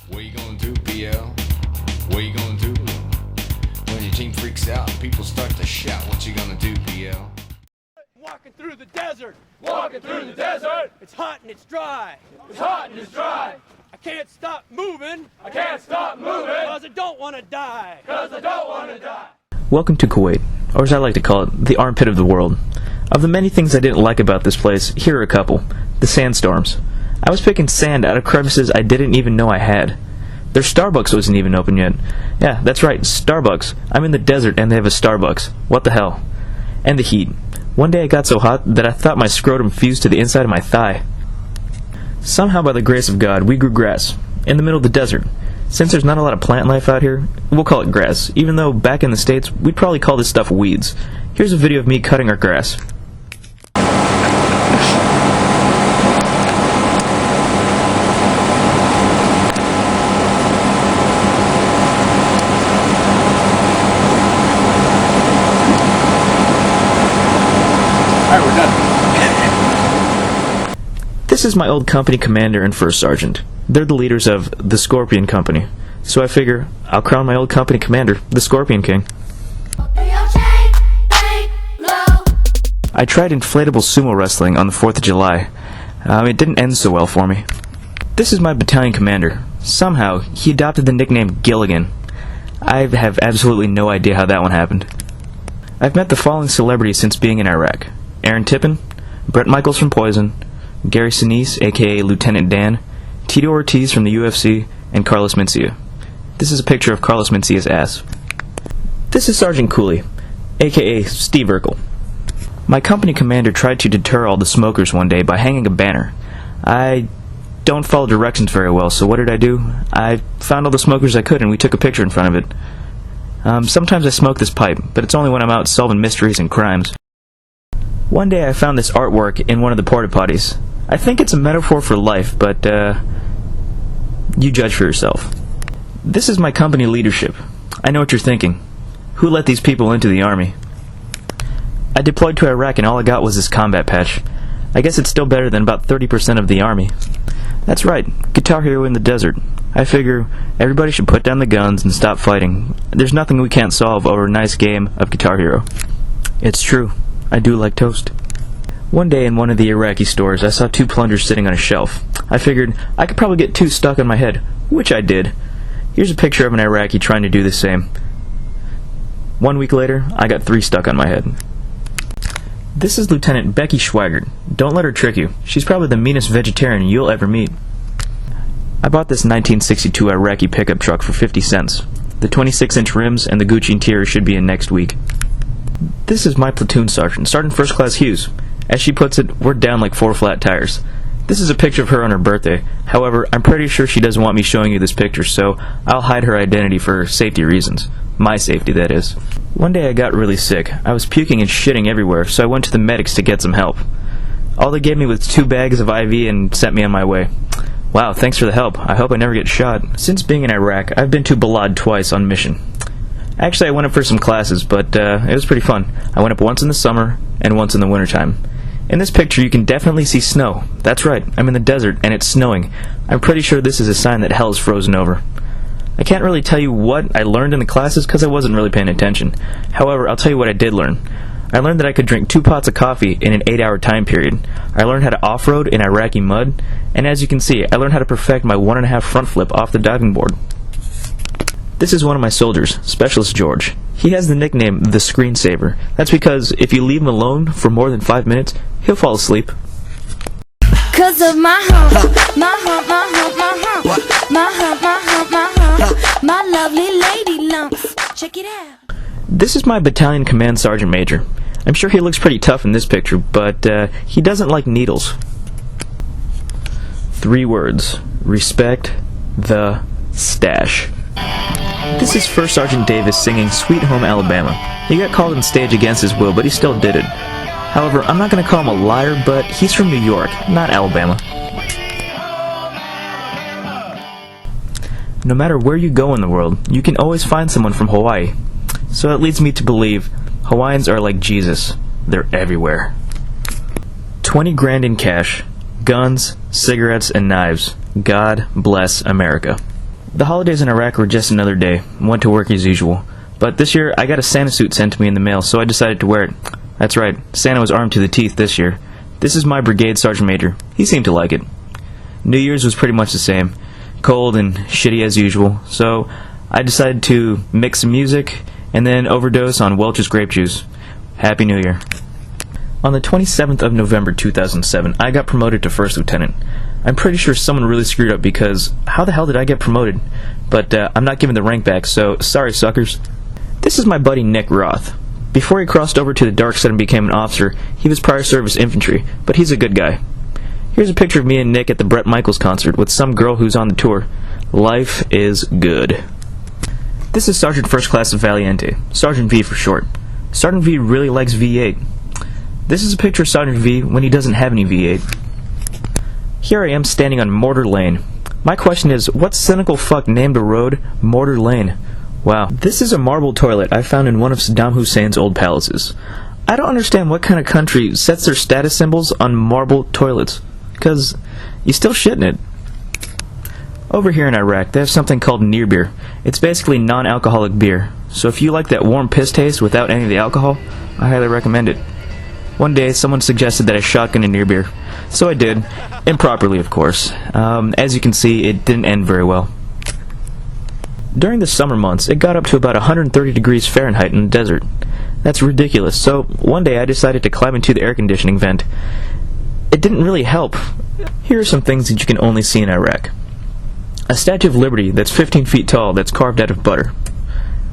What you gonna do, PL? What you gonna do? When your team freaks out and people start to shout, what you gonna do, PL? Walking through the desert. Walking through the desert. It's hot and it's dry. It's hot and it's dry. I can't stop moving. I can't stop moving. Cause I don't want to die. Cause I don't want to die. Welcome to Kuwait, or as I like to call it, the armpit of the world. Of the many things I didn't like about this place, here are a couple. The sandstorms. I was picking sand out of crevices I didn't even know I had. Their Starbucks wasn't even open yet. Yeah, that's right, Starbucks. I'm in the desert and they have a Starbucks. What the hell? And the heat. One day it got so hot that I thought my scrotum fused to the inside of my thigh. Somehow by the grace of God, we grew grass. In the middle of the desert. Since there's not a lot of plant life out here, we'll call it grass, even though back in the States, we'd probably call this stuff weeds. Here's a video of me cutting our grass. Alright, we're done. This is my old company commander and first sergeant. They're the leaders of the Scorpion Company. So I figure I'll crown my old company commander, the Scorpion King. I tried inflatable sumo wrestling on the 4th of July. It didn't end so well for me. This is my battalion commander. Somehow, he adopted the nickname Gilligan. I have absolutely no idea how that one happened. I've met the following celebrities since being in Iraq. Aaron Tippin, Brett Michaels from Poison, Gary Sinise, aka Lieutenant Dan, Tito Ortiz from the UFC, and Carlos Mencia. This is a picture of Carlos Mencia's ass. This is Sergeant Cooley, aka Steve Urkel. My company commander tried to deter all the smokers one day by hanging a banner. I don't follow directions very well, so what did I do? I found all the smokers I could and we took a picture in front of it. Sometimes I smoke this pipe, but it's only when I'm out solving mysteries and crimes. One day I found this artwork in one of the porta potties. I think it's a metaphor for life, but you judge for yourself. This is my company leadership. I know what you're thinking. Who let these people into the army? I deployed to Iraq and all I got was this combat patch. I guess it's still better than about 30% of the army. That's right, Guitar Hero in the desert. I figure everybody should put down the guns and stop fighting. There's nothing we can't solve over a nice game of Guitar Hero. It's true. I do like toast. One day in one of the Iraqi stores, I saw 2 plungers sitting on a shelf. I figured I could probably get 2 stuck on my head, which I did. Here's a picture of an Iraqi trying to do the same. 1 week later, I got 3 stuck on my head. This is Lieutenant Becky Schweigert. Don't let her trick you. She's probably the meanest vegetarian you'll ever meet. I bought this 1962 Iraqi pickup truck for 50 cents. The 26-inch rims and the Gucci interior should be in next week. This is my platoon sergeant, Sergeant First Class Hughes. As she puts it, we're down like 4 flat tires. This is a picture of her on her birthday. However, I'm pretty sure she doesn't want me showing you this picture, so I'll hide her identity for safety reasons. My safety, that is. One day I got really sick. I was puking and shitting everywhere, so I went to the medics to get some help. All they gave me was 2 bags of IV and sent me on my way. Wow, thanks for the help. I hope I never get shot. Since being in Iraq, I've been to Balad twice on mission. Actually, I went up for some classes, but it was pretty fun. I went up once in the summer and once in the wintertime. In this picture, you can definitely see snow. That's right, I'm in the desert, and it's snowing. I'm pretty sure this is a sign that hell's frozen over. I can't really tell you what I learned in the classes because I wasn't really paying attention. However, I'll tell you what I did learn. I learned that I could drink 2 pots of coffee in an 8-hour time period. I learned how to off-road in Iraqi mud, and as you can see, I learned how to perfect my 1.5 front flip off the diving board. This is one of my soldiers, Specialist George. He has the nickname the Screensaver. That's because if you leave him alone for more than 5 minutes, he'll fall asleep. Cause of my hump, my hump, my hump, my hump, my hump, my hump, my hump, my lovely lady lumps. Check it out. This is my battalion command sergeant major. I'm sure he looks pretty tough in this picture, but he doesn't like needles. 3 words. Respect the stash. This is First Sergeant Davis singing Sweet Home Alabama. He got called on stage against his will, but he still did it. However, I'm not going to call him a liar, but he's from New York, not Alabama. No matter where you go in the world, you can always find someone from Hawaii. So that leads me to believe Hawaiians are like Jesus. They're everywhere. 20 grand in cash, guns, cigarettes, and knives. God bless America. The holidays in Iraq were just another day. Went to work as usual. But this year, I got a Santa suit sent to me in the mail, so I decided to wear it. That's right, Santa was armed to the teeth this year. This is my brigade sergeant major. He seemed to like it. New Year's was pretty much the same. Cold and shitty as usual, so I decided to mix some music and then overdose on Welch's grape juice. Happy New Year. On the 27th of November 2007, I got promoted to first lieutenant. I'm pretty sure someone really screwed up because how the hell did I get promoted? But I'm not giving the rank back, so sorry suckers. This is my buddy Nick Roth. Before he crossed over to the dark side and became an officer, he was prior service infantry, but he's a good guy. Here's a picture of me and Nick at the Bret Michaels concert with some girl who's on the tour. Life is good. This is Sergeant First Class Valiente, Sergeant V for short. Sergeant V really likes V8. This is a picture of Sergeant V when he doesn't have any V8. Here I am standing on Mortar Lane. My question is, what cynical fuck named a road Mortar Lane? Wow. This is a marble toilet I found in one of Saddam Hussein's old palaces. I don't understand what kind of country sets their status symbols on marble toilets. Because you still shit in it. Over here in Iraq, they have something called near beer. It's basically non-alcoholic beer. So if you like that warm piss taste without any of the alcohol, I highly recommend it. One day, someone suggested that I shotgun a near beer. So I did. Improperly, of course. As you can see, it didn't end very well. During the summer months, it got up to about 130 degrees Fahrenheit in the desert. That's ridiculous. So one day I decided to climb into the air conditioning vent. It didn't really help. Here are some things that you can only see in Iraq. A Statue of Liberty that's 15 feet tall that's carved out of butter.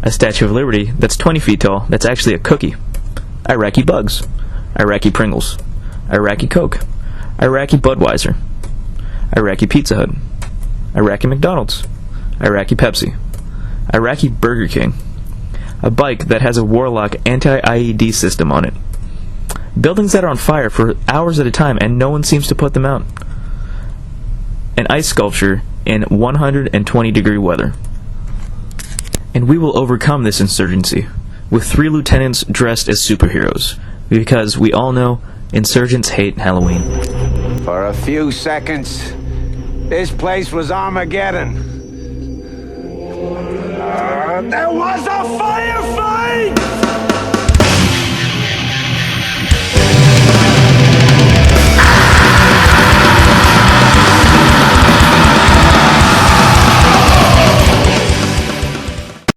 A Statue of Liberty that's 20 feet tall that's actually a cookie. Iraqi bugs. Iraqi Pringles. Iraqi Coke. Iraqi Budweiser. Iraqi Pizza Hut. Iraqi McDonald's. Iraqi Pepsi. Iraqi Burger King. A bike that has a Warlock anti-IED system on it. Buildings that are on fire for hours at a time and no one seems to put them out. An ice sculpture in 120-degree weather. And we will overcome this insurgency with 3 lieutenants dressed as superheroes, because we all know insurgents hate Halloween. For a few seconds, this place was Armageddon. There was a firefight!